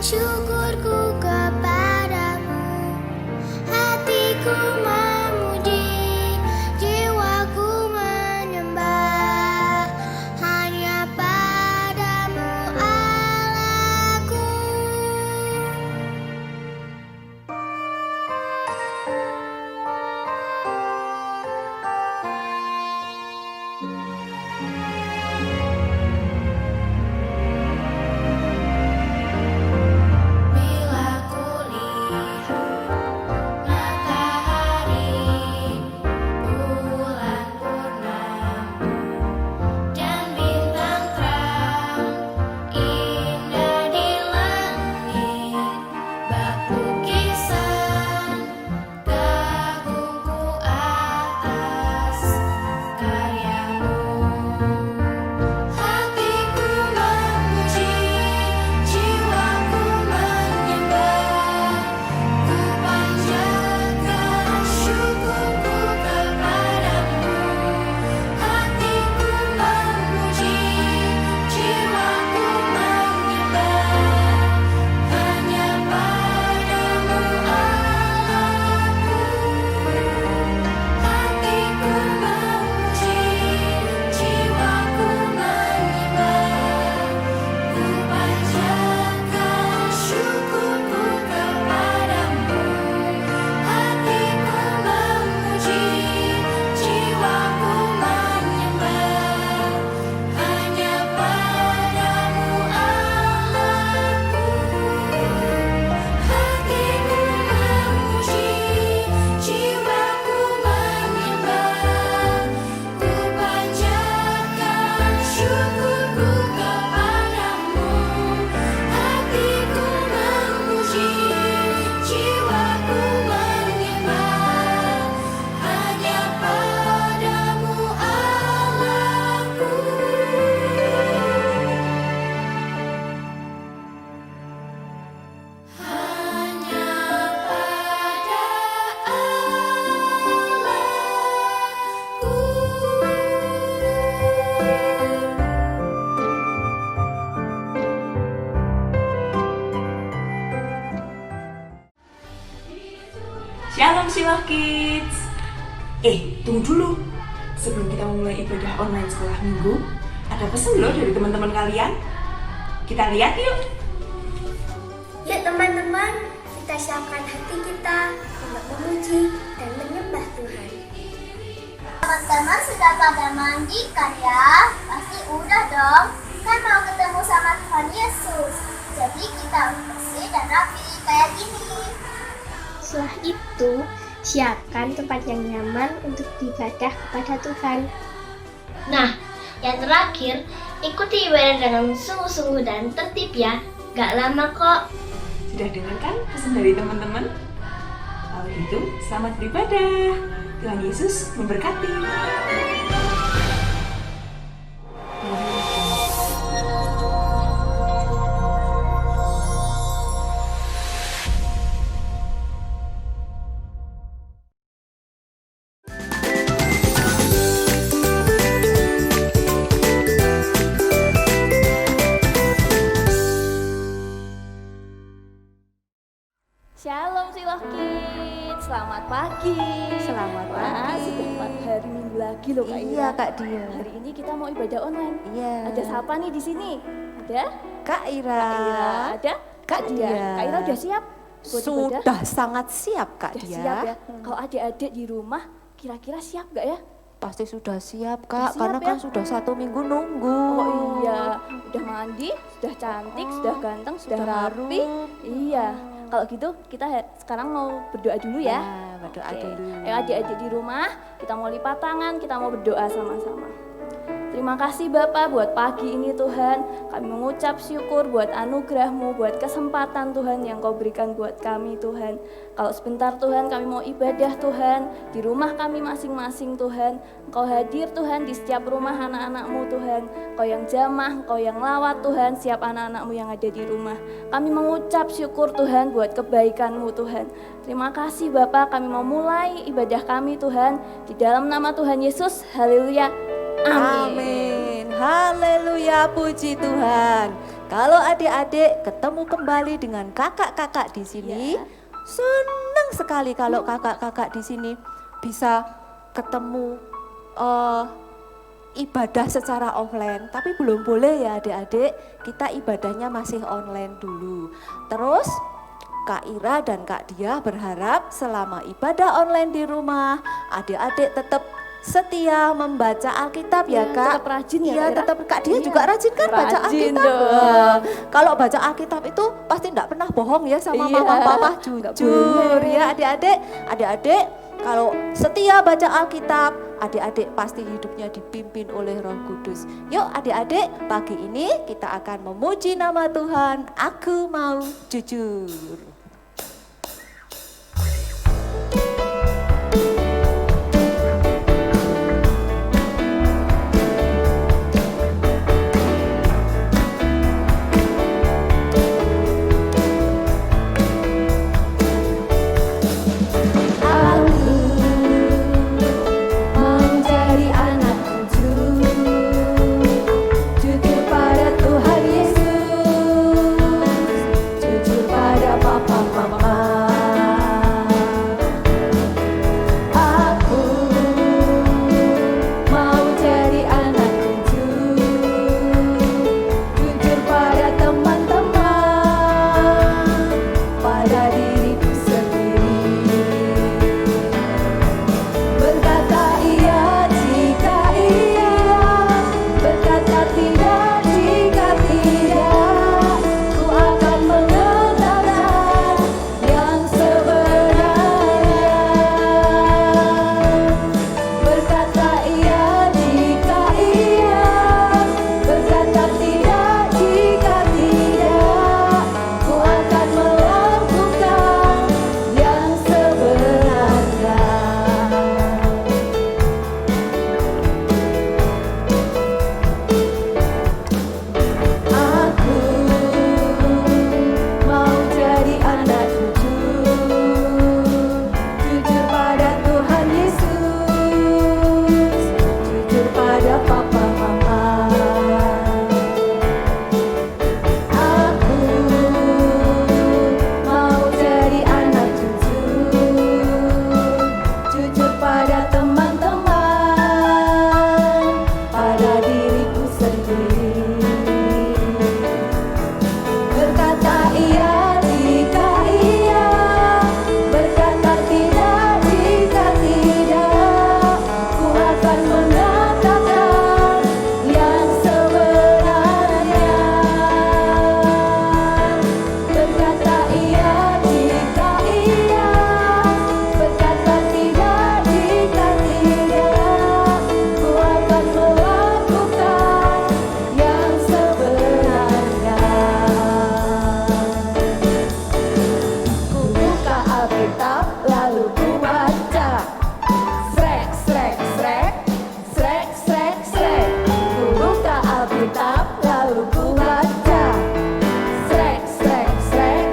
syukurku kepadamu, hatiku memuji, jiwaku menyembah, hanya padamu Allahku. Bila kulihat matahari, bulan purnama, dan bintang terang indah di langit, bak lukisan kagumku atas karyamu. Hatiku memuji, jiwaku menyembah, ku panjatkan syukurku kepadamu. Hatiku memuji, jiwaku menyembah, hanya padamu Allahku. Hatiku memuji, jiwaku menyembah, ku panjatkan syukurku kepadamu. Hatiku memuji, jiwaku menyembah, hanya padamu Allahku. Hatiku memuji, jiwaku menyembah, ku panjatkan syukurku kepadamu. Hatiku memuji, jiwaku menyembah, hanya padamu Allahku. Hanya pada Shalom Shiloh Kids. Tunggu dulu. Sebelum kita memulai ibadah online sekolah minggu, ada pesan loh dari teman-teman kalian. Kita lihat yuk. Yuk teman-teman, kita siapkan hati kita untuk memuji dan menyembah Tuhan. Teman-teman sudah pada mandi kan ya? Pasti udah dong. Kan mau ketemu sama Tuhan Yesus. Jadi kita harus bersih dan rapi kayak gini. Setelah itu, siapkan tempat yang nyaman untuk beribadah kepada Tuhan. Nah, yang terakhir, ikuti ibadah dengan sungguh-sungguh dan tertib ya. Gak lama kok. Sudah dengar kan pesan dari teman-teman? Kalau gitu, selamat beribadah. Tuhan Yesus memberkati. Shalom Shiloh Kids, selamat pagi. Selamat Wah, pagi. selamat hari Minggu lagi loh Kak Iya Ira. Kak Dia. Hari ini kita mau ibadah online. Iya. Ada siapa nih di sini? Ada? Kak Ira. Kak Ira. Ada? Kak Dia. Kak Ira udah siap? Buat ibadah? Sudah sangat siap Kak Udah Dia. siap ya. Kalau adik-adik di rumah, kira-kira siap gak ya? Pasti sudah siap Kak, Siap karena ya? kan sudah 1 minggu nunggu. Oh iya, udah mandi, sudah cantik, sudah ganteng, sudah sudah rapi. harum. Iya. Kalau gitu kita sekarang mau berdoa dulu ya. Nah, berdoa Oke. dulu. Ayo adik-adik di rumah, kita mau lipat tangan, kita mau berdoa sama-sama. Terima kasih Bapak buat pagi ini Tuhan. Kami mengucap syukur buat anugerah-Mu, buat kesempatan Tuhan yang Kau berikan buat kami Tuhan. Kalau sebentar Tuhan kami mau ibadah Tuhan, di rumah kami masing-masing Tuhan. Engkau hadir Tuhan di setiap rumah anak-anak-Mu Tuhan. Kau yang jamah, Kau yang lawat Tuhan, siap anak-anak-Mu yang ada di rumah. Kami mengucap syukur Tuhan buat kebaikan-Mu Tuhan. Terima kasih Bapak, kami mau mulai ibadah kami Tuhan. Di dalam nama Tuhan Yesus, haleluya. Amin. Amin. Haleluya, puji Tuhan. Kalau adik-adik ketemu kembali dengan kakak-kakak di sini, senang sekali kalau kakak-kakak di sini bisa ketemu ibadah secara offline. Tapi belum boleh ya adik-adik, kita ibadahnya masih online dulu. Terus Kak Ira dan Kak Dia berharap selama ibadah online di rumah, adik-adik tetap setia membaca Alkitab ya Kak. Tetap rajin ya Iya, Kak Ira? tetap Kak Dia juga rajin kan baca Rajin Alkitab. dong. Kalau baca Alkitab itu pasti enggak pernah bohong ya sama Iya, mama papa, nggak jujur boleh. ya adik-adik. Adik-adik kalau setia baca Alkitab, adik-adik pasti hidupnya dipimpin oleh Roh Kudus. Yuk adik-adik, pagi ini kita akan memuji nama Tuhan. Aku mau jujur. Mau jadi anak jujur, jujur pada Tuhan Yesus, jujur pada papa mama. Aku mau jadi anak jujur, jujur pada teman-teman, pada diriku sendiri. Berkata iya jika iya, berkata tidak jika tidak. Ku akan mengatakan yang sebenarnya. Berkata iya jika iya, berkata tidak jika tidak. Ku akan melakukan yang sebenarnya. Aku mau jadi anak jujur, jujur pada Tuhan Yesus, jujur pada papa mama. Aku mau jadi anak jujur, jujur pada teman-teman, pada diriku sendiri. Berkata iya jika iya, berkata tidak jika tidak. Ku akan mengatakan yang sebenarnya. Berkata iya jika iya, berkata tidak jika tidak. Ku akan melakukan yang sebenarnya. Ku buka Alkitab lalu ku baca. Srek, srek, srek, srek, srek, srek. Ku buka Alkitab lalu ku baca. Srek, srek, srek,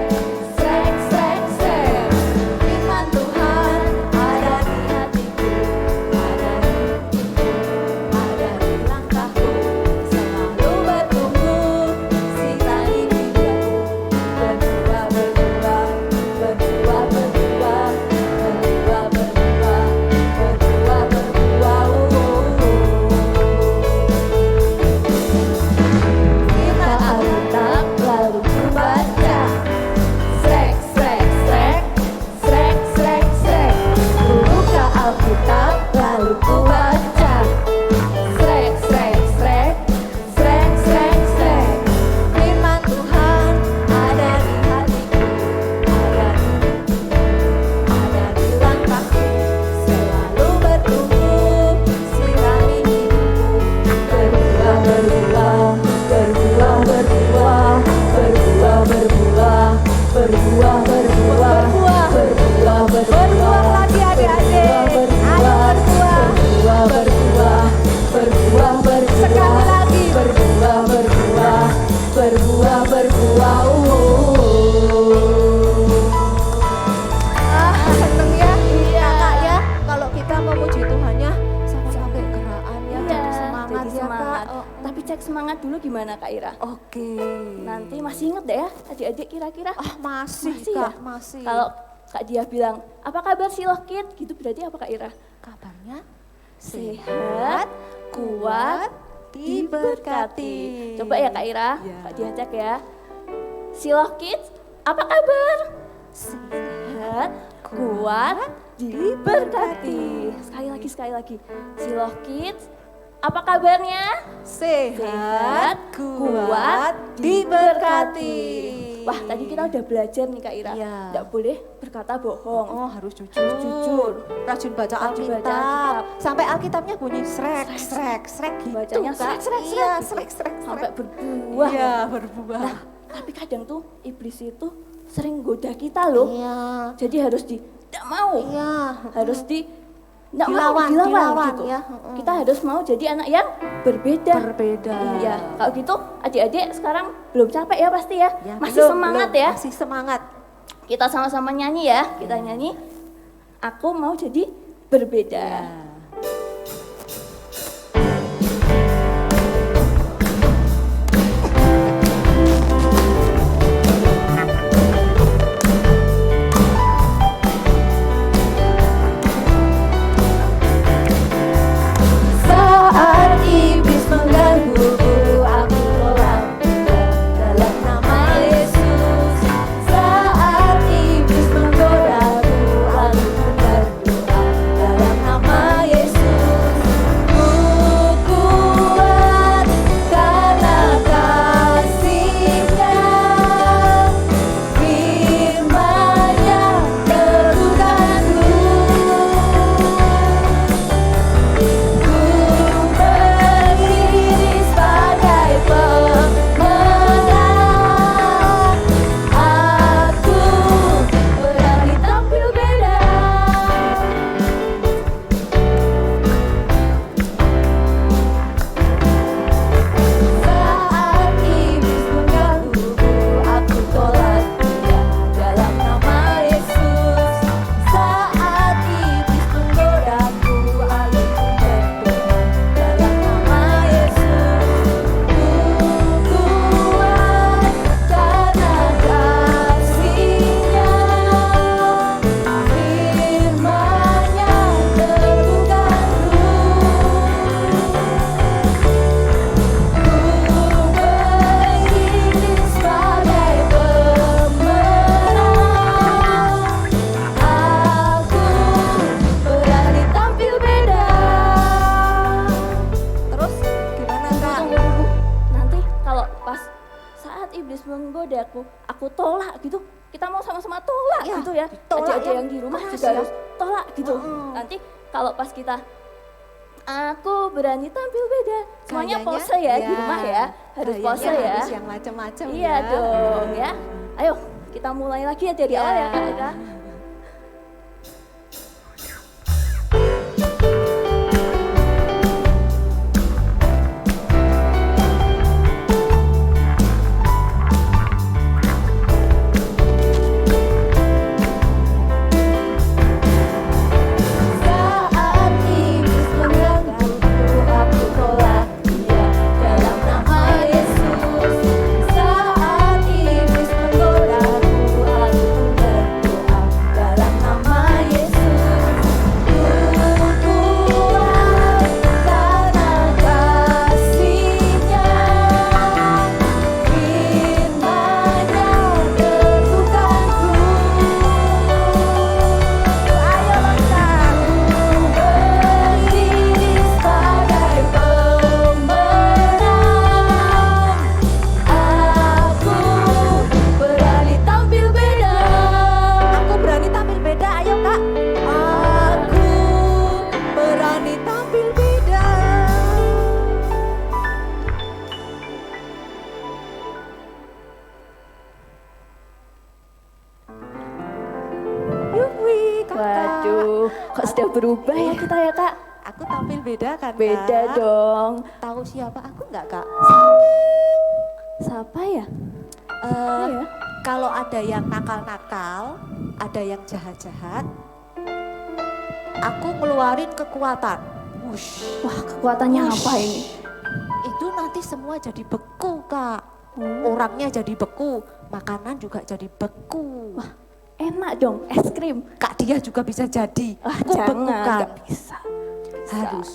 srek, srek, srek. Firman Tuhan ada di hatiku, ada di hidupku, ada di langkahku. Selalu bertumbuh, sirani hidupku. Berbuah, berbuah, berbuah, berbuah, berbuah, berbuah, berbuah, berbuah. Buka Alkitab lalu ku baca. Srek, srek, srek, srek, srek, srek. Ku buka Alkitab lalu ku baca. Srek, srek, srek, srek, srek, srek. Firman Tuhan ada di hatiku, ada di hidupku, ada di langkahku. Selalu bertumbuh, sirami hidupku. Berbuah, berbuah, berbuah, berbuah, berbuah, berbuah, berbuah, berbuah, berbuah, berbuah lagi adik-adik. Ayo berbuah, berbuah, berbuah, berbuah, sekali lagi berbuah, berbuah, berbuah, berbuah. Seneng ya, iya Kak ya. Kalau kita memuji Tuhannya sampai geraan ya, Iya, jadi semangat jadi ya semangat. Kak. Tapi cek semangat dulu gimana Kak Ira? Oke. Nanti masih inget deh ya adik-adik kira-kira? Masih ya? Kak, masih. Kalau Kak Dia bilang, apa kabar Siloh Kids? Gitu berarti apa Kak Ira? kabarnya Sehat, kuat, diberkati. Coba ya Kak Ira, Ya. Kak Dia cek ya. Siloh Kids, apa kabar? Sehat, kuat, diberkati. Sekali lagi. Siloh Kids, apa kabarnya? Sehat, kuat, diberkati. Wah, tadi kita udah belajar nih Kak Ira. Iya. Nggak boleh berkata bohong. Oh, harus jujur. Jujur. Rajin baca Rajin baca Alkitab. Alkitab. Sampai Alkitabnya bunyi srek gitu. Bacanya Kak. srek, Iya, gitu. srek. Sampai berbuah. Iya, berbuah. Nah, tapi kadang tuh iblis itu sering goda kita loh. Iya. Jadi harus tidak mau. Iya. Harus nggak Dilawan, mau, dilawan, gitu. ya. Kita harus mau jadi anak yang berbeda. Berbeda. Iya, kalau gitu adik-adik sekarang belum capek ya pasti ya. Ya, Masih belum, semangat belum. ya. Masih semangat. Kita sama-sama nyanyi ya. Kita nyanyi. Aku mau jadi berbeda. Ya. Saat iblis menggangguku, aku tolak dalam nama Yesus. Saat iblis menggodaku, aku berdoa dalam nama Yesus. Ku kuat karena kasih-Nya, firman-Nya teguhkanku. Ku berdiri sebagai pemenang. Aku berani tampil beda. Saat iblis menggangguku, aku tolak dia dalam nama Yesus. Saat iblis menggodaku, aku berdoa dalam nama Yesus. Ku kuat karena kasih-Nya, firman-Nya teguhkanku. Ku berdiri sebagai pemenang. Aku berani tampil beda. Terus gimana Kak? Tunggu. Nanti kalau pas saat iblis menggodaku, aku tolak gitu. Kita mau sama-sama tolak Ya, gitu ya. tolak Adik-adik yang yang di rumah keras juga ya. harus tolak gitu. Nanti kalau pas kita aku berani tampil beda. Semuanya Gayanya, pose ya di rumah ya. Harus Gayanya pose ya. harus yang macam-macam Iya ya. dong ya. Ayo kita mulai lagi ya dari Ya. awal ya Kak Ira. Saat iblis menggangguku, aku tolak dia dalam nama Yesus. Saat iblis menggodaku, aku berdoa dalam nama Yesus. Ku kuat karena kasih-Nya, firman-Nya teguhkanku. Ayo bangsa, ku berdiri sebagai pemenang. Aku berani tampil beda. Aku berani tampil beda, ayo Kak. Aku Berani tampil beda. Yuhui, Kakak. Waduh, kok sudah berubah ya kita ya Kak? Aku tampil beda kan Kak? Beda dong. Tahu siapa aku nggak Kak? Siapa ya? Eh, ya? Kalau ada yang nakal-nakal, ada yang jahat-jahat, aku ngeluarin kekuatan. Wush. Wah, kekuatannya apa ini? itu nanti semua jadi beku, Kak. Orangnya jadi beku, makanan juga jadi beku. Wah, enak dong, es krim. Kak Dia juga bisa jadi. Ah, Beku, jangan, Kak. nggak bisa. Harus.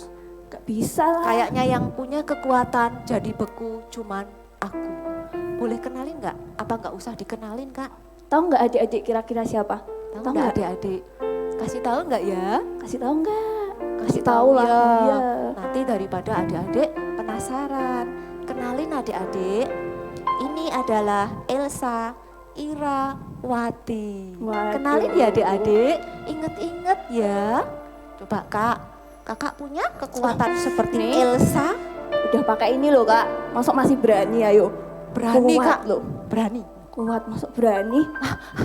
Gak bisa lah. Kayaknya yang punya kekuatan jadi beku cuman aku. Boleh kenalin nggak? Apa nggak usah dikenalin, Kak? Tahu nggak adik-adik kira-kira siapa? Tahu nggak adik-adik? Kasih tahu nggak ya? Kasih tahu nggak? Kasih tahu lah. ya. Iya. Nanti daripada adik-adik penasaran, kenalin adik-adik. Ini adalah Elsa Irawati. Waduh. Kenalin ya adik-adik. Ingat-ingat ya. Coba Kak, Kakak punya kekuatan seperti Nih. Elsa? Udah pakai ini loh kak, masuk masih berani ayo. Berani Kuat Kak? loh. Berani. Kuat masuk berani.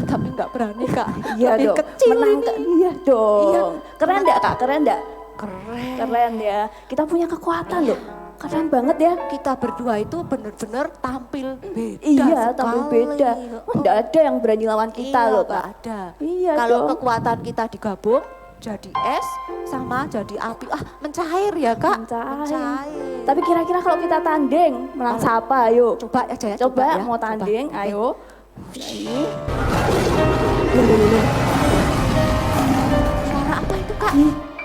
Tapi nggak berani Kak. Iya Lebih dong. kecil Menangkan. ini. Iya dong. Iya. Keren enggak kak? Keren enggak? Keren. Keren ya. Kita punya kekuatan loh. Keren banget ya. Kita berdua itu bener-bener tampil beda Iya, tampil sekali. beda. Enggak ada yang berani lawan kita Iya, loh nggak kak. ada. Iya Kalau dong. kekuatan kita digabung jadi es sama jadi api. Mencair ya Kak? Mencair. Tapi kira-kira kalau kita tanding, menang siapa ayo? Coba aja ya. Coba ya. mau tanding, Coba. ayo. Ini. Suara apa itu Kak?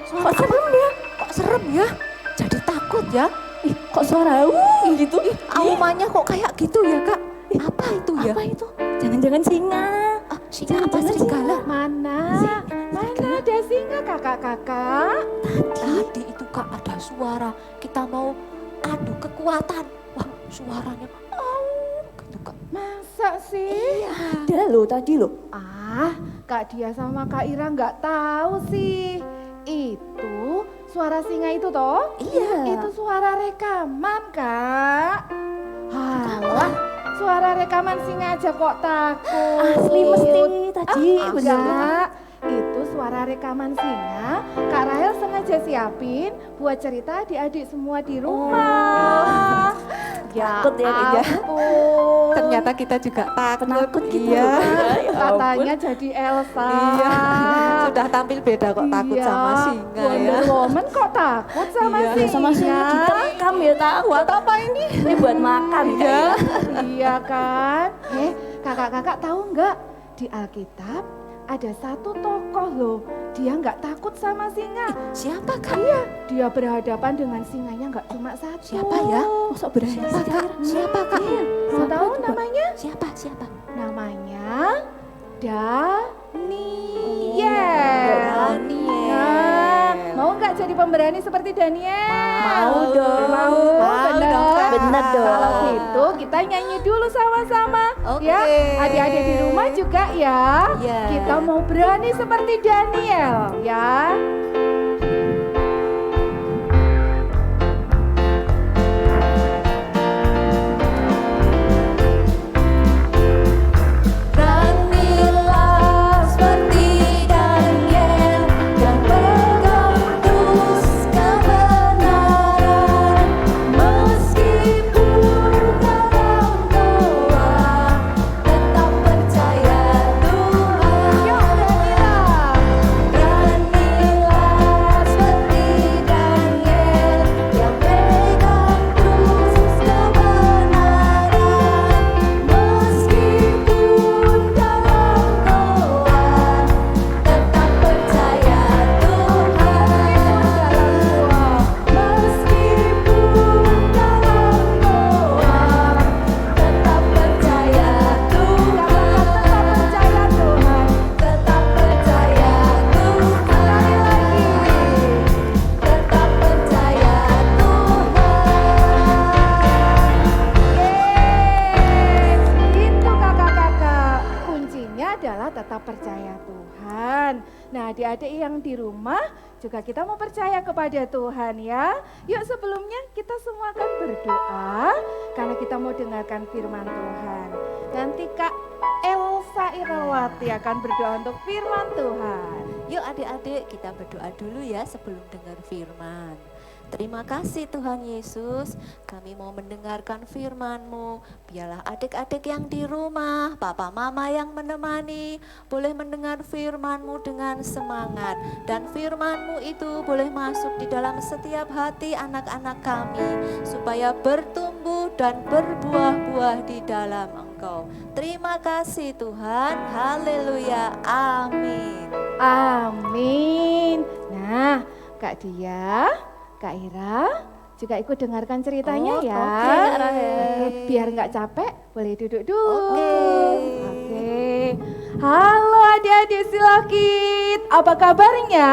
Suara Kok serem ya? Kok serem ya? Jadi takut ya? Ih, kok suara gitu? Aumannya kok kayak gitu ya Kak? Apa itu ya? Apa itu? Jangan-jangan singa. Singa apa Jangan-jangan serigala? Mana ada singa kakak-kakak? Tadi itu Kak ada suara. Kita mau adu kekuatan. Wah suaranya gitu Kak. Masa sih? Ada loh tadi loh. Kak Dia sama Kak Ira nggak tahu sih. Itu suara singa itu toh? Iya. Itu suara rekaman Kak. Halah, suara rekaman singa aja kok takut. Asli mesti tadi bener. Enggak, itu suara rekaman singa. Kak Rahel sengaja siapin buat cerita adik-adik semua di rumah. Ya Takut ya, Kak, ya. ampun. Ternyata kita juga takut. Penakut gitu Iya. loh. Ya Katanya ampun. jadi Elsa. Iya. Sudah tampil beda kok takut Iya, sama singa ya. Wonder Woman kok takut sama Iya. singa? Sama singa diterkam ya tahu. Buat apa ini? Ini buat makan Iya. Iya kan? Kakak-kakak tahu nggak di Alkitab ada satu tokoh loh, dia nggak takut sama singa. Siapa Kak? Iya, dia berhadapan dengan singanya nggak cuma satu. Siapa ya? Masuk berani Siapa sih, Kak? Kak. Siapa Kak? Mau tahu namanya? Siapa? Siapa? Namanya Daniel. Daniel. Nah, mau nggak jadi pemberani seperti Daniel? Mau dong. Mau, Mau bener. dong, Kak. Bener dong. Kalau gitu kita nyanyi dulu sama-sama. Oke. Ya, adik-adik di rumah juga ya. Iya. Kita mau berani seperti Daniel ya. Beranilah seperti Daniel yang pegang terus kebenaran meskipun dalam doa tetap percaya Tuhan. Beranilah seperti Daniel yang pegang terus kebenaran meskipun dalam doa tetap percaya Tuhan. Meskipun dalam doa tetap percaya Tuhan. Tetap percaya Tuhan. Tetap percaya Tuhan. Itu kakak-kakak, kuncinya adalah tetap percaya Tuhan. Nah adik-adik yang di rumah juga kita mau percaya kepada Tuhan ya. Yuk sebelumnya kita semua akan berdoa karena kita mau dengarkan firman Tuhan. Nanti Kak Elsa Irawati akan berdoa untuk firman Tuhan. Yuk adik-adik kita berdoa dulu ya sebelum dengar firman. Terima kasih Tuhan Yesus, kami mau mendengarkan firman-Mu. Biarlah adik-adik yang di rumah, papa mama yang menemani, boleh mendengar firman-Mu dengan semangat. Dan firman-Mu itu boleh masuk di dalam setiap hati anak-anak kami, supaya bertumbuh dan berbuah-buah di dalam Engkau. Terima kasih Tuhan, haleluya, amin. Amin. Nah, Kak Dia, Kak Ira juga ikut dengarkan ceritanya ya. Oke, Kak Rahel. Biar nggak capek, boleh duduk dulu. Oke. Oke. Halo adik-adik Silokit, apa kabarnya?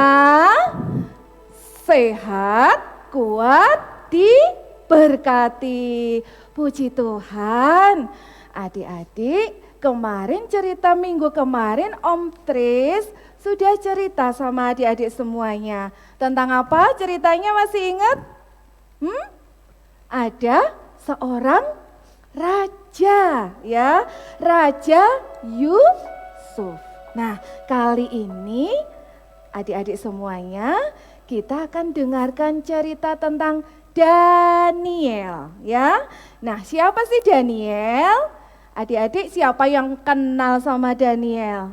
Sehat, kuat, diberkati. Puji Tuhan. Adik-adik, kemarin cerita minggu kemarin Om Tris sudah cerita sama adik-adik semuanya. Tentang apa ceritanya, masih ingat? Ada seorang raja, ya, Raja Yusuf. Nah, kali ini adik-adik semuanya kita akan dengarkan cerita tentang Daniel, ya. Nah, siapa sih Daniel? Adik-adik, siapa yang kenal sama Daniel?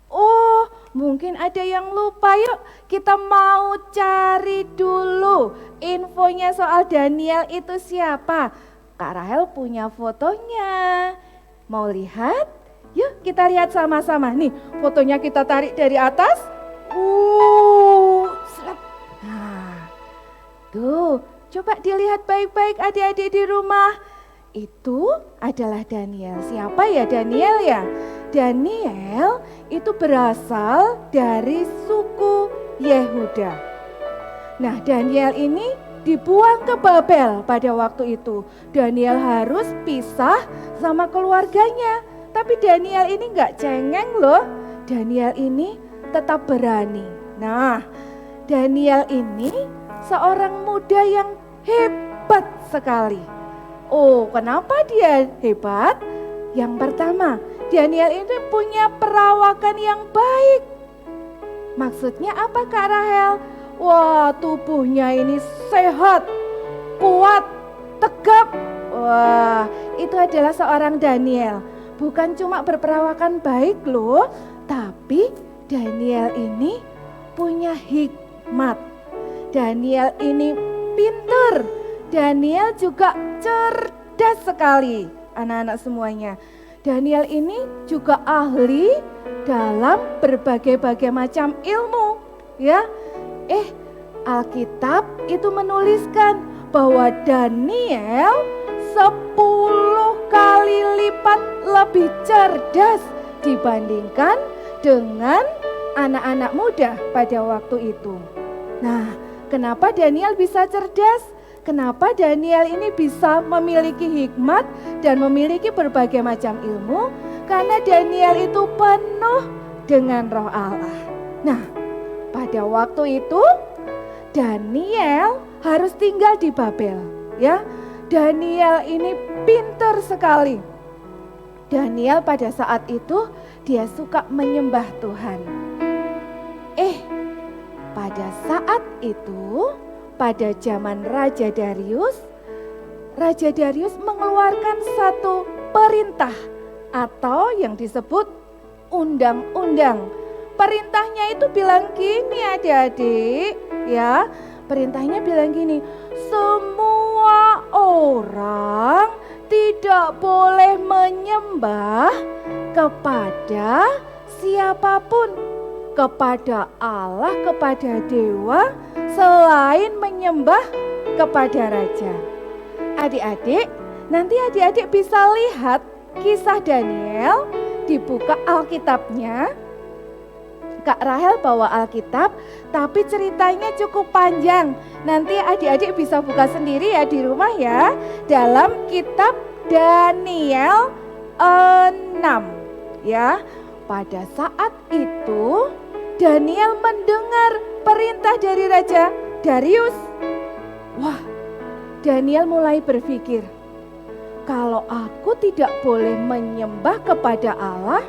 Oh, mungkin ada yang lupa. Yuk kita mau cari dulu infonya soal Daniel itu siapa. Kak Rahel punya fotonya. Mau lihat? Yuk kita lihat sama-sama. Nih fotonya kita tarik dari atas. Nah, tuh coba dilihat baik-baik adik-adik di rumah. Itu adalah Daniel. Siapa ya Daniel ya? Daniel itu berasal dari suku Yehuda. Nah, Daniel ini dibuang ke Babel pada waktu itu. Daniel harus pisah sama keluarganya. Tapi Daniel ini nggak cengeng loh. Daniel ini tetap berani. Nah, Daniel ini seorang muda yang hebat sekali. Oh, kenapa dia hebat? Yang pertama, Daniel ini punya perawakan yang baik. Maksudnya apa Kak Rahel? Wah, tubuhnya ini sehat, kuat, tegap. Wah, itu adalah seorang Daniel. Bukan cuma berperawakan baik loh, tapi Daniel ini punya hikmat. Daniel ini pinter. Daniel juga cerdas sekali, anak-anak semuanya. Daniel ini juga ahli dalam berbagai-bagai macam ilmu, ya. Alkitab itu menuliskan bahwa Daniel 10 kali lipat lebih cerdas dibandingkan dengan anak-anak muda pada waktu itu. Nah, kenapa Daniel bisa cerdas? Kenapa Daniel ini bisa memiliki hikmat dan memiliki berbagai macam ilmu? Karena Daniel itu penuh dengan Roh Allah. Nah, pada waktu itu Daniel harus tinggal di Babel, ya. Daniel ini pintar sekali. Daniel pada saat itu dia suka menyembah Tuhan. Pada saat itu, pada zaman Raja Darius mengeluarkan satu perintah atau yang disebut undang-undang. Perintahnya itu bilang gini adik-adik, ya. Perintahnya bilang gini, semua orang tidak boleh menyembah kepada siapapun, kepada Allah, kepada dewa, selain menyembah kepada raja. Adik-adik, nanti adik-adik bisa lihat kisah Daniel, dibuka Alkitabnya. Kak Rahel bawa Alkitab, tapi ceritanya cukup panjang. Nanti adik-adik bisa buka sendiri ya di rumah ya. Dalam kitab Daniel 6. Ya, pada saat itu Daniel mendengar perintah dari Raja Darius. Wah, Daniel mulai berpikir, kalau aku tidak boleh menyembah kepada Allah,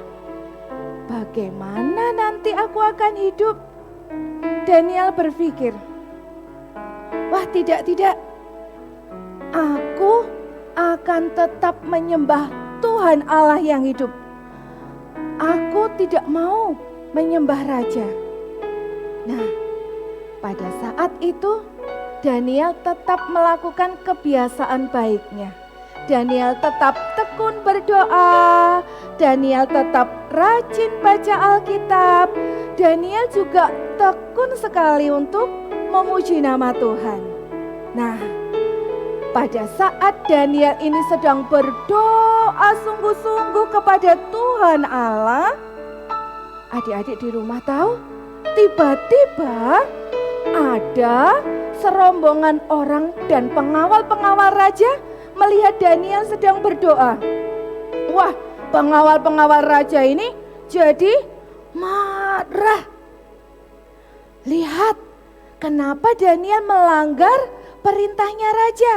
bagaimana nanti aku akan hidup? Daniel berpikir, Wah, tidak. Aku akan tetap menyembah Tuhan Allah yang hidup. Aku tidak mau menyembah raja. Nah, pada saat itu Daniel tetap melakukan kebiasaan baiknya. Daniel tetap tekun berdoa. Daniel tetap rajin baca Alkitab. Daniel juga tekun sekali untuk memuji nama Tuhan. Nah, pada saat Daniel ini sedang berdoa sungguh-sungguh kepada Tuhan Allah, adik-adik di rumah tahu, tiba-tiba ada serombongan orang dan pengawal-pengawal raja melihat Daniel sedang berdoa. Wah, pengawal-pengawal raja ini jadi marah. Lihat, kenapa Daniel melanggar perintahnya raja?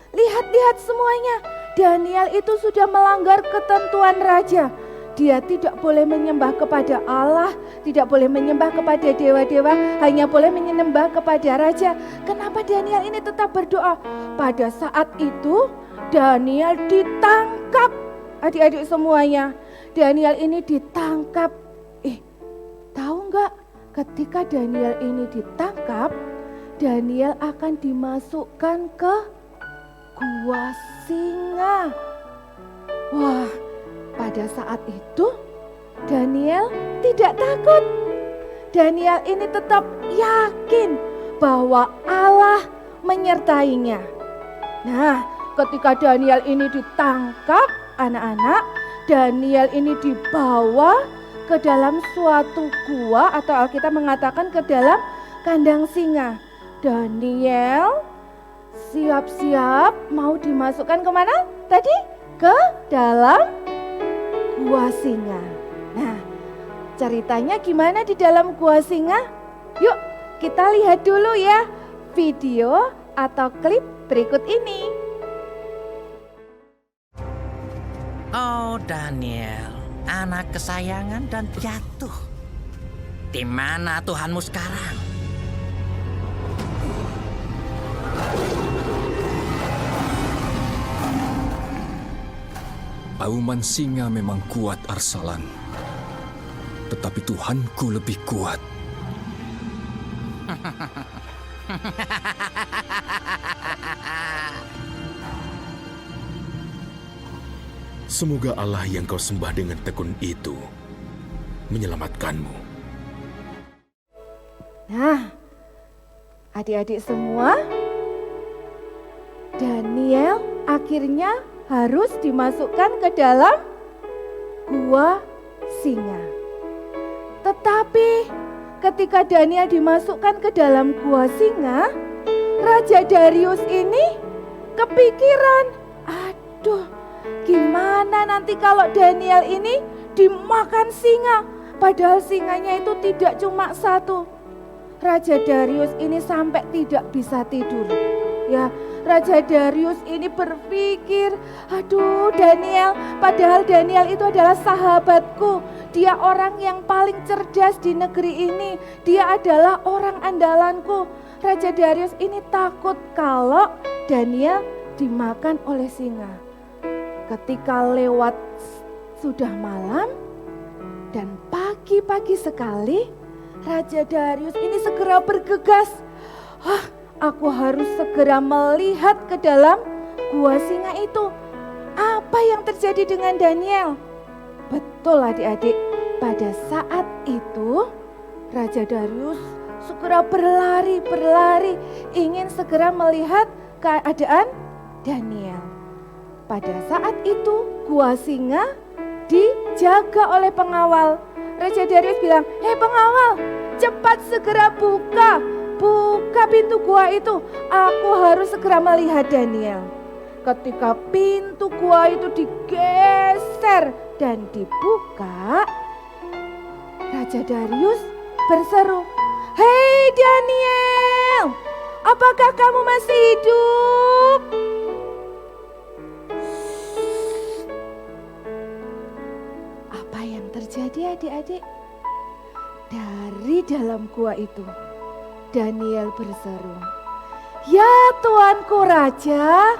Lihat semuanya, Daniel itu sudah melanggar ketentuan raja. Dia tidak boleh menyembah kepada Allah, tidak boleh menyembah kepada dewa-dewa, hanya boleh menyembah kepada raja. Kenapa Daniel ini tetap berdoa? Pada saat itu Daniel ditangkap. Adik-adik semuanya, Daniel ini ditangkap. Tahu nggak? Ketika Daniel ini ditangkap, Daniel akan dimasukkan ke gua singa. Wah, pada saat itu Daniel tidak takut. Daniel ini tetap yakin bahwa Allah menyertainya. Nah, ketika Daniel ini ditangkap, anak-anak, Daniel ini dibawa ke dalam suatu gua, atau Alkitab mengatakan ke dalam kandang singa. Daniel siap-siap mau dimasukkan kemana tadi? Ke dalam gua singa. Nah, ceritanya gimana di dalam gua singa? Yuk kita lihat dulu ya video atau klip berikut ini. Oh Daniel, anak kesayangan dan jatuh. Di mana Tuhanmu sekarang? Auman singa memang kuat, Arsalan. Tetapi Tuhanku lebih kuat. Semoga Allah yang kau sembah dengan tekun itu menyelamatkanmu. Nah, adik-adik semua, Daniel akhirnya harus dimasukkan ke dalam gua singa. Tetapi ketika Daniel dimasukkan ke dalam gua singa, Raja Darius ini kepikiran, aduh, gimana nanti kalau Daniel ini dimakan singa? Padahal singanya itu tidak cuma satu. Raja Darius ini sampai tidak bisa tidur. Ya, Raja Darius ini berpikir, aduh Daniel, padahal Daniel itu adalah sahabatku. Dia orang yang paling cerdas di negeri ini. Dia adalah orang andalanku. Raja Darius ini takut kalau Daniel dimakan oleh singa. Ketika lewat sudah malam dan pagi-pagi sekali, Raja Darius ini segera bergegas. Aku harus segera melihat ke dalam gua singa itu. Apa yang terjadi dengan Daniel? Betul adik-adik, pada saat itu Raja Darius segera berlari, ingin segera melihat keadaan Daniel. Pada saat itu gua singa dijaga oleh pengawal. Raja Darius bilang, "Hei pengawal, cepat segera buka pintu gua itu. Aku harus segera melihat Daniel." Ketika pintu gua itu digeser dan dibuka, Raja Darius berseru, "Hei Daniel, apakah kamu masih hidup?" Apa yang terjadi adik-adik? Dari dalam gua itu Daniel berseru, Ya Tuanku Raja,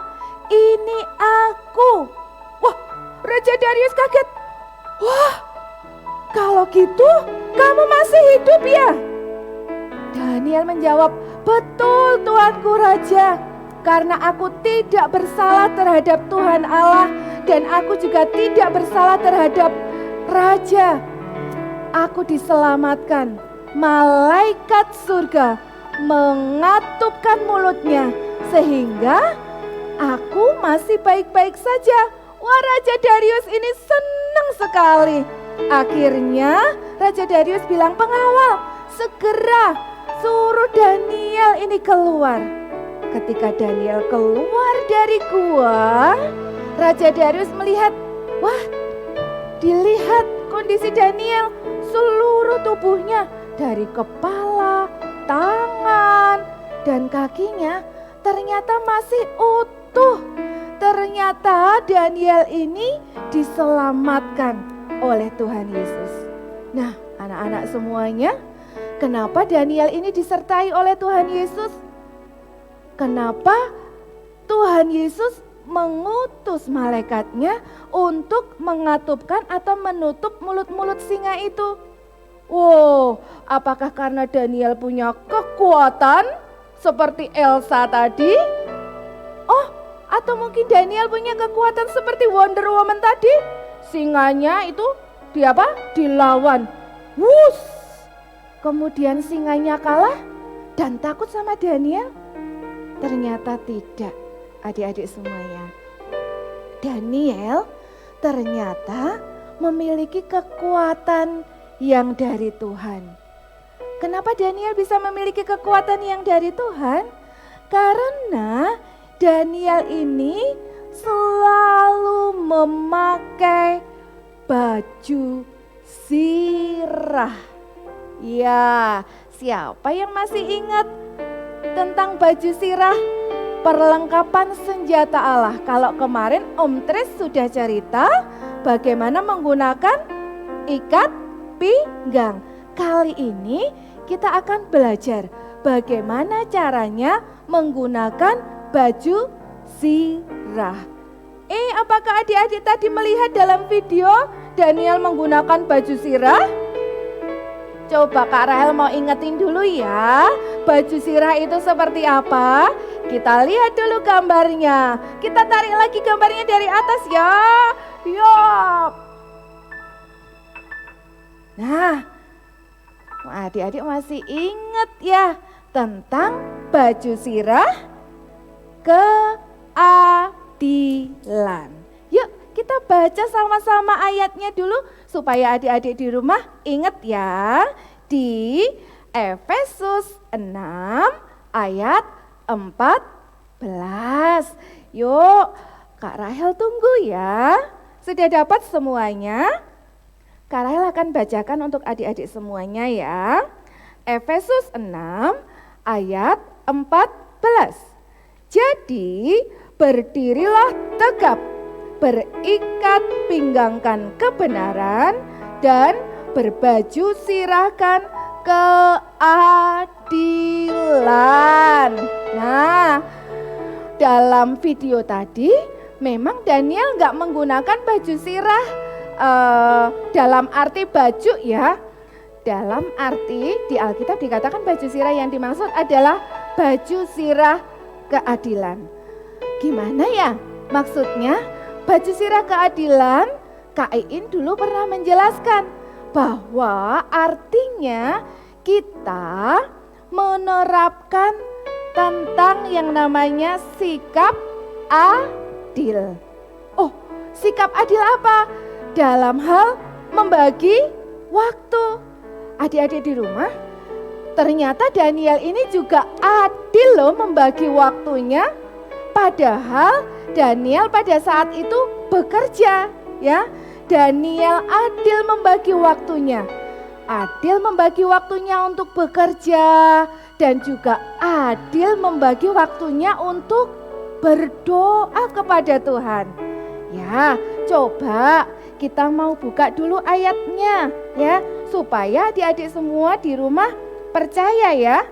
ini aku. Wah, Raja Darius kaget. Wah, kalau gitu kamu masih hidup ya? Daniel menjawab, betul Tuanku Raja, karena aku tidak bersalah terhadap Tuhan Allah dan aku juga tidak bersalah terhadap Raja. Aku diselamatkan, malaikat surga mengatupkan mulutnya sehingga aku masih baik-baik saja. Wah, Raja Darius ini senang sekali. Akhirnya Raja Darius bilang, pengawal, segera suruh Daniel ini keluar. Ketika Daniel keluar dari gua, Raja Darius melihat, wah, dilihat kondisi Daniel, seluruh tubuhnya dari kepala, tangan, dan kakinya ternyata masih utuh. Ternyata Daniel ini diselamatkan oleh Tuhan Yesus. Nah, anak-anak semuanya, kenapa Daniel ini disertai oleh Tuhan Yesus? Kenapa Tuhan Yesus mengutus malaikatnya untuk mengatupkan atau menutup mulut-mulut singa itu? Wow, apakah karena Daniel punya kekuatan seperti Elsa tadi? Oh, atau mungkin Daniel punya kekuatan seperti Wonder Woman tadi? Singanya itu dilawan. Wus! Kemudian singanya kalah dan takut sama Daniel? Ternyata tidak, adik-adik semuanya. Daniel ternyata memiliki kekuatan yang dari Tuhan. Kenapa Daniel bisa memiliki kekuatan yang dari Tuhan? Karena Daniel ini selalu memakai baju zirah. Ya, siapa yang masih ingat tentang baju zirah? Perlengkapan senjata Allah. Kalau kemarin Om Tris sudah cerita bagaimana menggunakan ikat pinggang. Kali ini kita akan belajar bagaimana caranya menggunakan baju zirah. Apakah adik-adik tadi melihat dalam video Daniel menggunakan baju zirah? Coba Kak Rahel mau ingetin dulu ya, baju zirah itu seperti apa? Kita lihat dulu gambarnya. Kita tarik lagi gambarnya dari atas ya. Yup. Nah, adik-adik masih ingat ya tentang baju zirah keadilan. Yuk kita baca sama-sama ayatnya dulu supaya adik-adik di rumah ingat ya. Di Efesus 6 ayat 14. Yuk Kak Rahel tunggu ya. Sudah dapat semuanya? Kak Rahel akan bacakan untuk adik-adik semuanya ya. Efesus 6 ayat 14. Jadi berdirilah tegap, berikat pinggangkan kebenaran dan berbaju sirahkan keadilan. Nah, dalam video tadi memang Daniel nggak menggunakan baju sirah dalam arti baju ya. Dalam arti di Alkitab dikatakan baju sirah yang dimaksud adalah baju sirah keadilan. Gimana ya maksudnya baju sirah keadilan? Kak Iin dulu pernah menjelaskan bahwa artinya kita menerapkan tentang yang namanya sikap adil. Oh, sikap adil apa? Dalam hal membagi waktu. Adik-adik di rumah, ternyata Daniel ini juga adil loh membagi waktunya. Padahal Daniel pada saat itu bekerja ya. Daniel adil membagi waktunya. Adil membagi waktunya untuk bekerja dan juga adil membagi waktunya untuk berdoa kepada Tuhan. Ya, coba kita mau buka dulu ayatnya ya, supaya adik-adik semua di rumah percaya ya.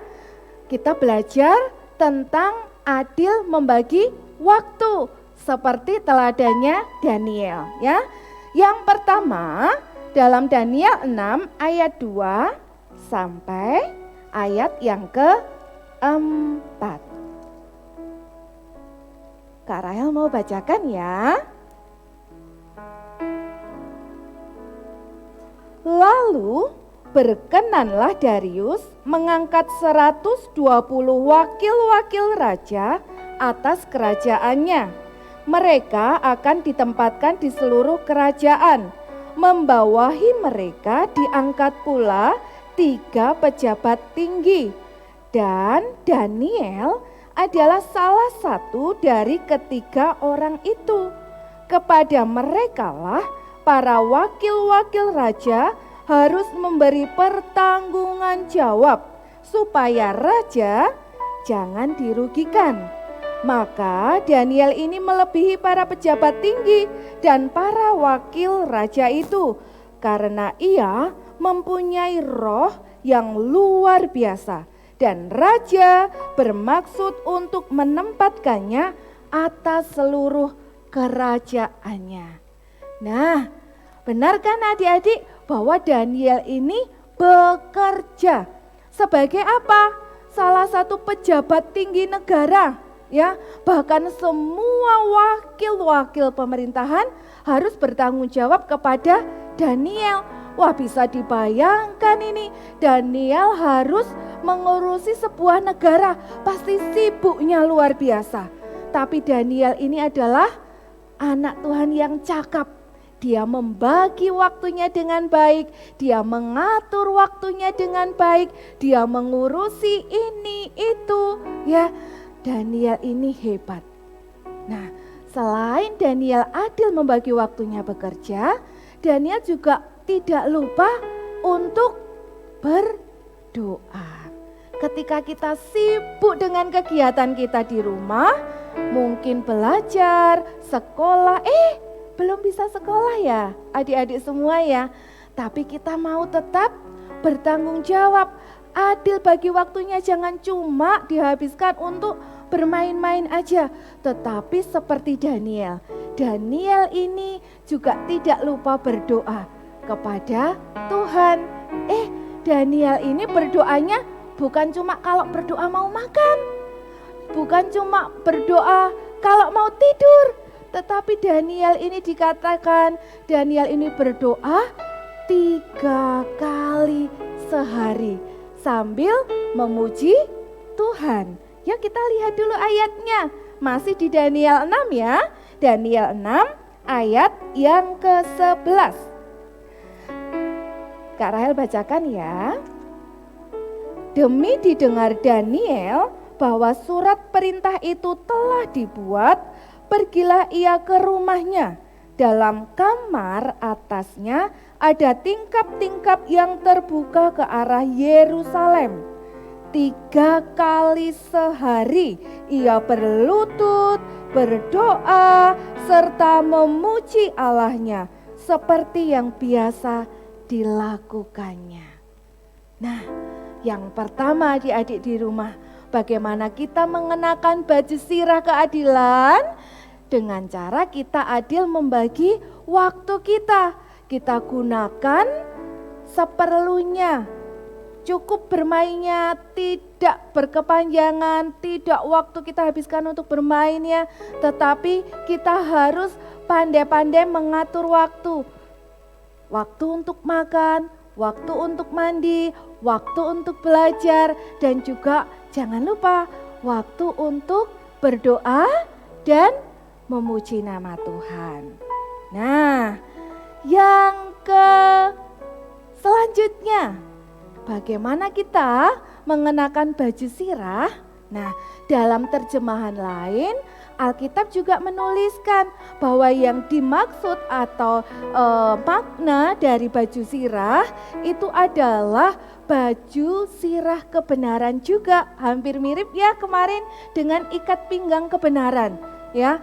Kita belajar tentang adil membagi waktu seperti teladannya Daniel ya. Yang pertama dalam Daniel 6 ayat 2 sampai ayat yang ke-4. Kak Rahel mau bacakan ya. Lalu berkenanlah Darius mengangkat 120 wakil-wakil raja atas kerajaannya. Mereka akan ditempatkan di seluruh kerajaan. Membawahi mereka diangkat pula 3 pejabat tinggi. Dan Daniel adalah salah satu dari ketiga orang itu. Kepada merekalah para wakil-wakil raja harus memberi pertanggungan jawab supaya raja jangan dirugikan. Maka Daniel ini melebihi para pejabat tinggi dan para wakil raja itu karena ia mempunyai roh yang luar biasa dan raja bermaksud untuk menempatkannya atas seluruh kerajaannya. Nah, benar kan adik-adik bahwa Daniel ini bekerja sebagai apa? Salah satu pejabat tinggi negara ya. Bahkan semua wakil-wakil pemerintahan harus bertanggung jawab kepada Daniel. Wah, bisa dibayangkan ini Daniel harus mengurusi sebuah negara, pasti sibuknya luar biasa. Tapi Daniel ini adalah anak Tuhan yang cakap. Dia membagi waktunya dengan baik, dia mengatur waktunya dengan baik, dia mengurusi ini itu ya. Daniel ini hebat. Nah, selain Daniel adil membagi waktunya bekerja, Daniel juga tidak lupa untuk berdoa. Ketika kita sibuk dengan kegiatan kita di rumah, mungkin belajar, sekolah, belum bisa sekolah ya adik-adik semua ya. Tapi kita mau tetap bertanggung jawab, adil bagi waktunya, jangan cuma dihabiskan untuk bermain-main aja. Tetapi seperti Daniel, Daniel ini juga tidak lupa berdoa kepada Tuhan. Daniel ini berdoanya bukan cuma kalau berdoa mau makan, bukan cuma berdoa kalau mau tidur, tetapi Daniel ini dikatakan Daniel ini berdoa 3 kali sehari sambil memuji Tuhan. Ya, kita lihat dulu ayatnya. Masih di Daniel 6 ya. Daniel 6 ayat yang ke-11. Kak Rahel bacakan ya. Demi didengar Daniel bahwa surat perintah itu telah dibuat, pergilah ia ke rumahnya. Dalam kamar atasnya ada tingkap-tingkap yang terbuka ke arah Yerusalem. 3 kali sehari ia berlutut, berdoa, serta memuji Allahnya seperti yang biasa dilakukannya. Nah, yang pertama adik-adik di rumah, bagaimana kita mengenakan baju sirah keadilan? Dengan cara kita adil membagi waktu kita. Kita gunakan seperlunya. Cukup bermainnya, tidak berkepanjangan, tidak waktu kita habiskan untuk bermain ya. Tetapi kita harus pandai-pandai mengatur waktu. Waktu untuk makan, waktu untuk mandi, waktu untuk belajar, dan juga jangan lupa waktu untuk berdoa dan memuji nama Tuhan. Nah, yang selanjutnya, bagaimana kita mengenakan baju sirah? Nah, dalam terjemahan lain, Alkitab juga menuliskan bahwa yang dimaksud atau makna dari baju sirah itu adalah baju sirah kebenaran juga. Hampir mirip ya kemarin dengan ikat pinggang kebenaran. Ya,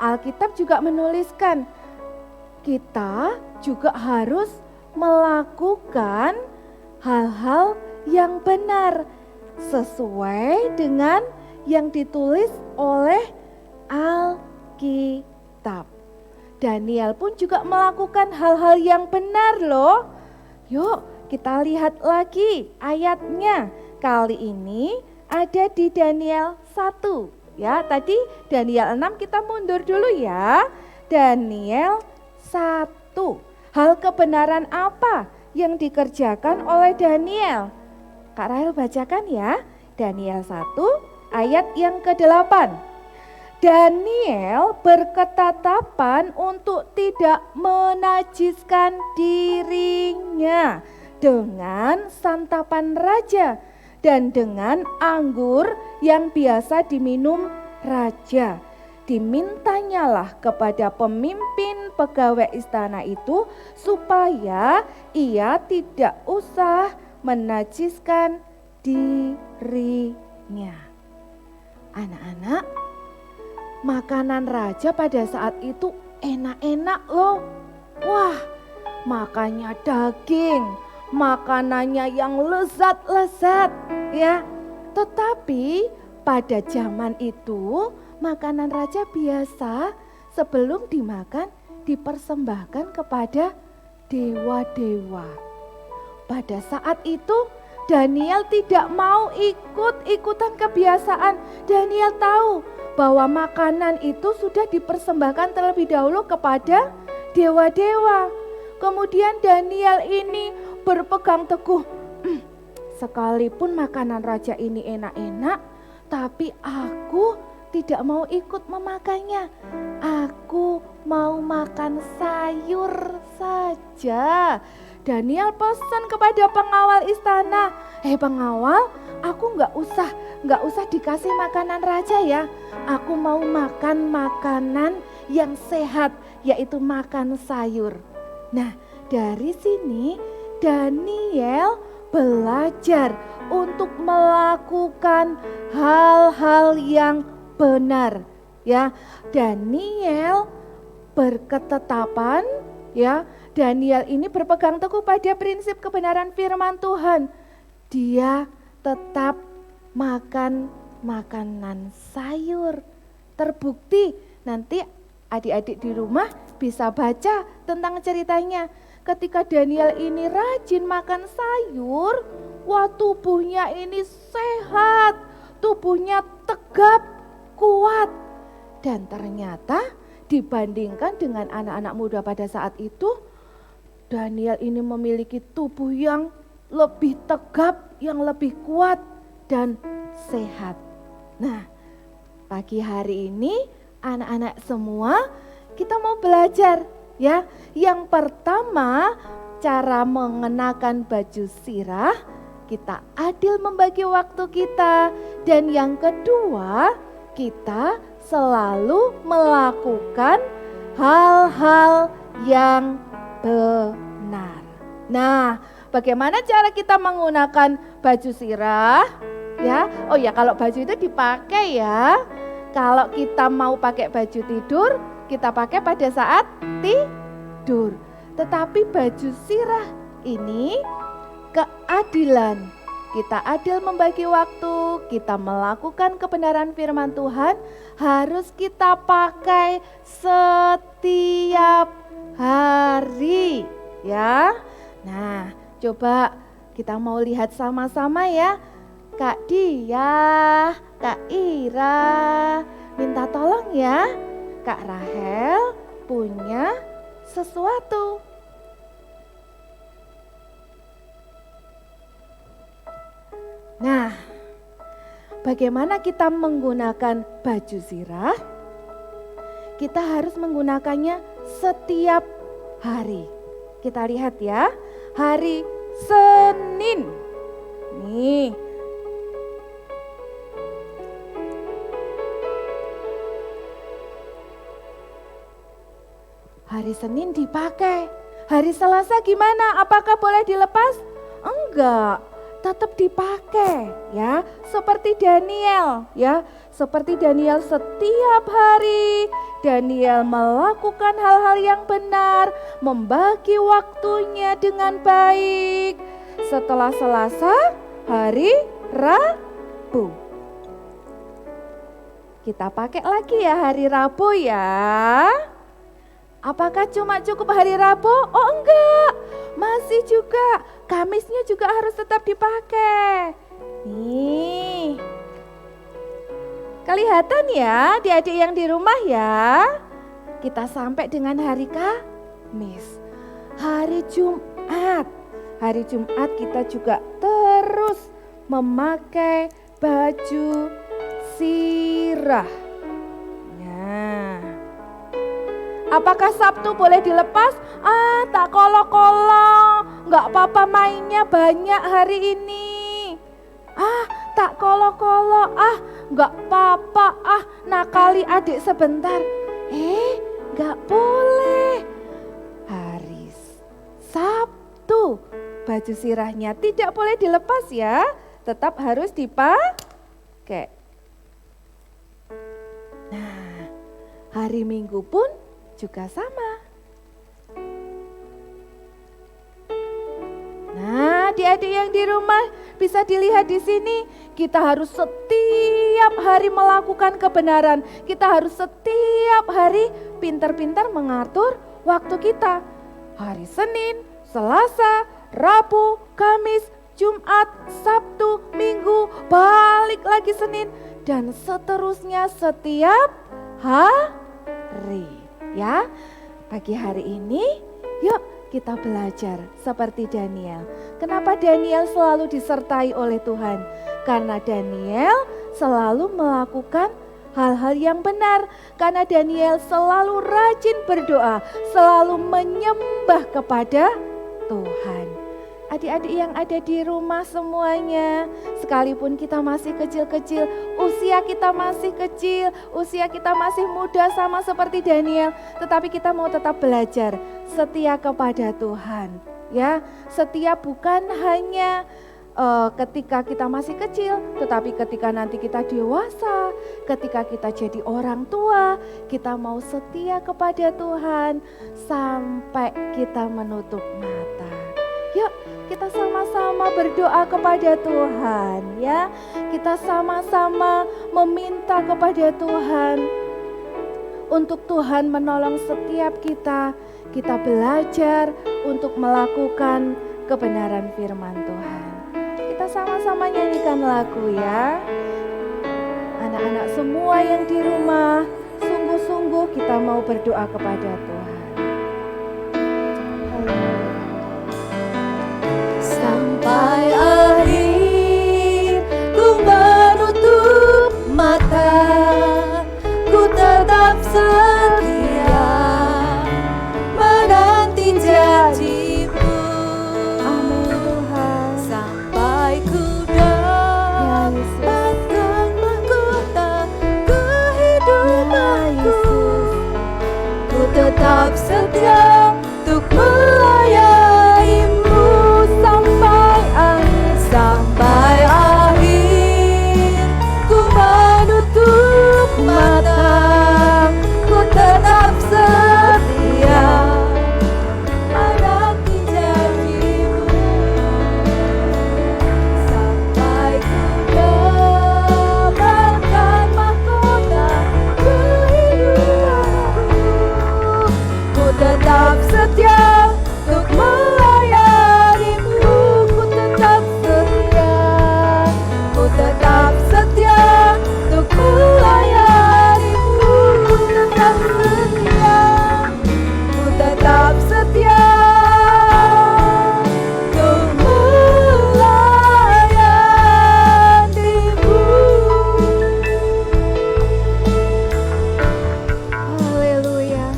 Alkitab juga menuliskan kita juga harus melakukan hal-hal yang benar sesuai dengan yang ditulis oleh Alkitab. Daniel pun juga melakukan hal-hal yang benar loh. Yuk kita lihat lagi ayatnya. Kali ini ada di Daniel 1. Ya, tadi Daniel 6 kita mundur dulu ya. Daniel 1. Hal kebenaran apa yang dikerjakan oleh Daniel? Kak Rahel bacakan ya. Daniel 1 ayat yang ke-8. Daniel berketetapan untuk tidak menajiskan dirinya dengan santapan raja dan dengan anggur yang biasa diminum raja. Dimintanyalah kepada pemimpin pegawai istana itu supaya ia tidak usah menajiskan dirinya. Anak-anak, makanan raja pada saat itu enak-enak loh. Wah, makannya daging, makanannya yang lezat-lezat ya. Tetapi pada zaman itu makanan raja biasa sebelum dimakan dipersembahkan kepada dewa-dewa. Pada saat itu Daniel tidak mau ikut-ikutan kebiasaan. Daniel tahu bahwa makanan itu sudah dipersembahkan terlebih dahulu kepada dewa-dewa. Kemudian Daniel ini berpegang teguh, sekalipun makanan raja ini enak-enak, tapi aku tidak mau ikut memakannya. Aku mau makan sayur saja. Daniel pesan kepada pengawal istana, pengawal, aku nggak usah dikasih makanan raja ya. Aku mau makan makanan yang sehat, yaitu makan sayur. Nah, dari sini Daniel belajar untuk melakukan hal-hal yang benar ya. Daniel berketetapan ya. Daniel ini berpegang teguh pada prinsip kebenaran firman Tuhan. Dia tetap makan makanan sayur. Terbukti nanti adik-adik di rumah bisa baca tentang ceritanya. Ketika Daniel ini rajin makan sayur, wah tubuhnya ini sehat, tubuhnya tegap, kuat. Dan ternyata dibandingkan dengan anak-anak muda pada saat itu, Daniel ini memiliki tubuh yang lebih tegap, yang lebih kuat dan sehat. Nah, pagi hari ini anak-anak semua kita mau belajar ya. Yang pertama, cara mengenakan baju sirah, kita adil membagi waktu kita. Dan yang kedua, kita selalu melakukan hal-hal yang benar. Nah, bagaimana cara kita menggunakan baju sirah? Ya, oh ya, kalau baju itu dipakai ya. Kalau kita mau pakai baju tidur, kita pakai pada saat tidur. Tetapi baju sirah ini keadilan. Kita adil membagi waktu, kita melakukan kebenaran firman Tuhan, harus kita pakai setiap hari ya. Nah, coba kita mau lihat sama-sama ya. Kak Dia, Kak Ira, minta tolong ya. Kak Rahel punya sesuatu. Nah, bagaimana kita menggunakan baju sirah? Kita harus menggunakannya setiap hari. Kita lihat ya, hari Senin. Nih. Hari Senin dipakai. Hari Selasa gimana? Apakah boleh dilepas? Enggak, tetap dipakai ya. Seperti Daniel ya. Seperti Daniel setiap hari Daniel melakukan hal-hal yang benar, membagi waktunya dengan baik. Setelah Selasa, hari Rabu. kita pakai lagi ya hari Rabu ya. Apakah cuma cukup hari Rabu? Oh enggak, masih juga. Kamisnya juga harus tetap dipakai. Nih, kelihatan ya adik-adik yang di rumah ya. Kita sampai dengan hari Kamis. Hari Jumat. Hari Jumat kita juga terus memakai baju sirah. Nah, apakah Sabtu boleh dilepas? Tak kolo-kolo, nggak apa-apa mainnya banyak hari ini. Tak kolo-kolo, nggak apa-apa, nakali adik sebentar. Nggak boleh. Hari Sabtu baju sirahnya tidak boleh dilepas ya, tetap harus dipakai. Nah, hari Minggu pun juga sama. Nah, adik-adik yang di rumah bisa dilihat di sini, kita harus setiap hari melakukan kebenaran. Kita harus setiap hari pintar-pintar mengatur waktu kita. Hari Senin, Selasa, Rabu, Kamis, Jumat, Sabtu, Minggu, balik lagi Senin, dan seterusnya setiap hari. Ya, pagi hari ini yuk kita belajar seperti Daniel. Kenapa Daniel selalu disertai oleh Tuhan? Karena Daniel selalu melakukan hal-hal yang benar. Karena Daniel selalu rajin berdoa, selalu menyembah kepada Tuhan. Adik-adik yang ada di rumah semuanya, sekalipun kita masih kecil-kecil, usia kita masih kecil, usia kita masih muda sama seperti Daniel, tetapi kita mau tetap belajar setia kepada Tuhan. Ya, setia bukan hanya ketika kita masih kecil, tetapi ketika nanti kita dewasa, ketika kita jadi orang tua, kita mau setia kepada Tuhan sampai kita menutup mata. Yuk, kita sama-sama berdoa kepada Tuhan ya. Kita sama-sama meminta kepada Tuhan untuk Tuhan menolong setiap kita. Kita belajar untuk melakukan kebenaran firman Tuhan. Kita sama-sama nyanyikan lagu ya. Anak-anak semua yang di rumah, sungguh-sungguh kita mau berdoa kepada Tuhan. Sampai akhir ku menutup mata, ku tetap setia menanti janji-Mu. Amin Tuhan. Sampai ku dapatkan mahkota kehidupanku, ku tetap setia untuk melayani-Mu. Sampai akhir ku menutup mata, ku tetap setia menanti janji-Mu. Sampai ku dapatkan mahkota kehidupanku, ku tetap setia untuk melayani-Mu. Tetap setia untuk melayani-Mu, ku tetap setia, ku tetap setia untuk melayani-Mu. Haleluya.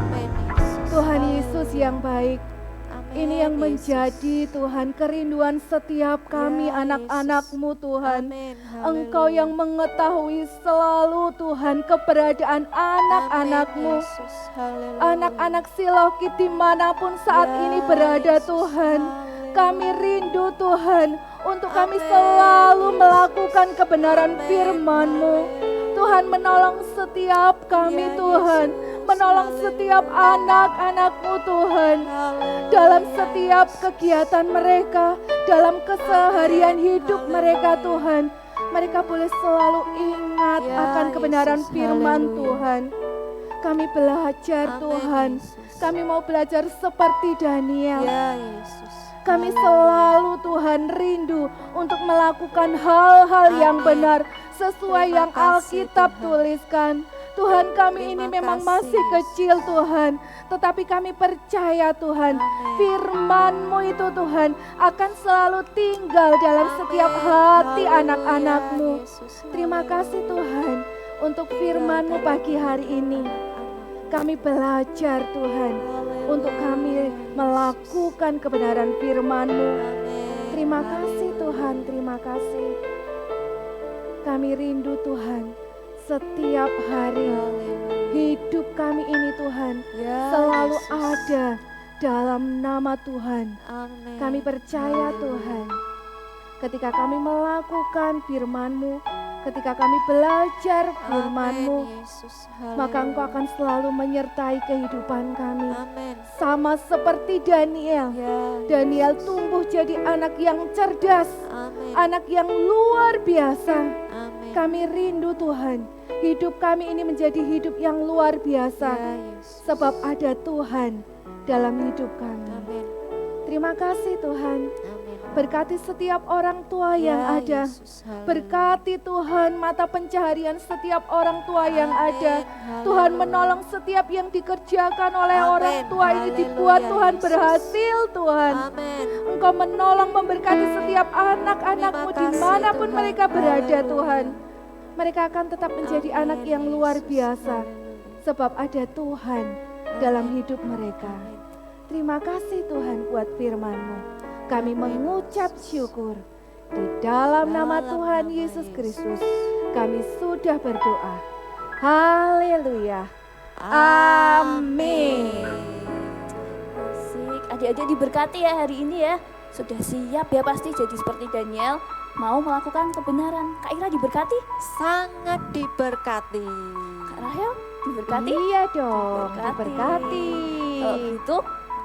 Amin Yesus. Tuhan Yesus yang baik, ini yang menjadi Tuhan kerinduan setiap kami anak-anak-Mu Tuhan. Engkau yang mengetahui selalu Tuhan keberadaan anak-anak-Mu. Anak-anak Silokit dimanapun saat ini berada Tuhan. Kami rindu Tuhan untuk kami selalu melakukan kebenaran firman-Mu. Tuhan menolong setiap kami Tuhan. Menolong setiap anak-anak-Mu Tuhan. Dalam setiap kegiatan mereka, dalam keseharian hidup mereka Tuhan. Mereka boleh selalu ingat semangat Ya, akan kebenaran Yesus. firman Haleluya. Tuhan. Kami belajar Amin, Tuhan. Yesus. Kami mau belajar seperti Daniel. Ya Yesus. Kami Haleluya. selalu Tuhan rindu untuk melakukan hal-hal yang Amin. benar sesuai Terima yang kasih, Alkitab Tuhan. tuliskan. Tuhan, kami ini Terima memang kasih, masih Yesus. kecil Tuhan, tetapi kami percaya Tuhan, Amin. firman-Mu itu Tuhan akan selalu tinggal dalam Amin. setiap hati Haleluya, anak-anak-Mu. Yesus. Terima Haleluya. kasih Tuhan untuk firman-Mu pagi hari ini. Kami belajar Tuhan untuk kami melakukan kebenaran firman-Mu. Terima kasih Tuhan, terima kasih. Kami rindu Tuhan, setiap hari hidup kami ini Tuhan Ya, selalu Yesus. ada dalam nama Tuhan. Amin. Kami percaya Tuhan, ketika kami melakukan firman-Mu, ketika kami belajar firman-Mu, Amin, Yesus. maka Engkau akan selalu menyertai kehidupan kami. Amin. Sama seperti Daniel. Ya, Daniel tumbuh jadi anak yang cerdas, amin. anak yang luar biasa. Amin. Kami rindu Tuhan, hidup kami ini menjadi hidup yang luar biasa. Ya, Yesus. Sebab ada Tuhan dalam hidup kami. Amin. Terima kasih Tuhan. Amin. Berkati setiap orang tua yang Ya, ada. Yesus. Haleluya. Berkati Tuhan mata pencaharian setiap orang tua yang Amin. ada. Haleluya. Tuhan menolong setiap yang dikerjakan oleh Amin. orang tua ini Haleluya, dibuat Tuhan Yesus. berhasil Tuhan. Amin. Engkau menolong memberkati setiap anak-anak-Mu Terima kasih, dimanapun Tuhan. mereka berada Haleluya. Tuhan. Mereka akan tetap menjadi Amin, anak yang luar Yesus. biasa. Haleluya. Sebab ada Tuhan dalam hidup mereka. Terima kasih Tuhan buat firman-Mu. Kami mengucap syukur. Di dalam nama Dalam Tuhan nama Yesus Yesus. Kristus kami sudah berdoa. Haleluya. Amin. Asik, adik-adik diberkati ya hari ini ya. Sudah siap ya pasti jadi seperti Daniel, mau melakukan kebenaran. Kak Ira diberkati? Sangat diberkati. Kak Rahel diberkati? Iya dong, Diberkati. diberkati. Kalau gitu,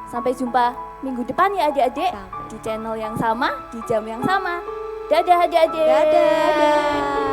sampai jumpa minggu depan ya adik-adik. Sampai. Di channel yang sama, di jam yang sama. Dadah adik-adik. Dadah.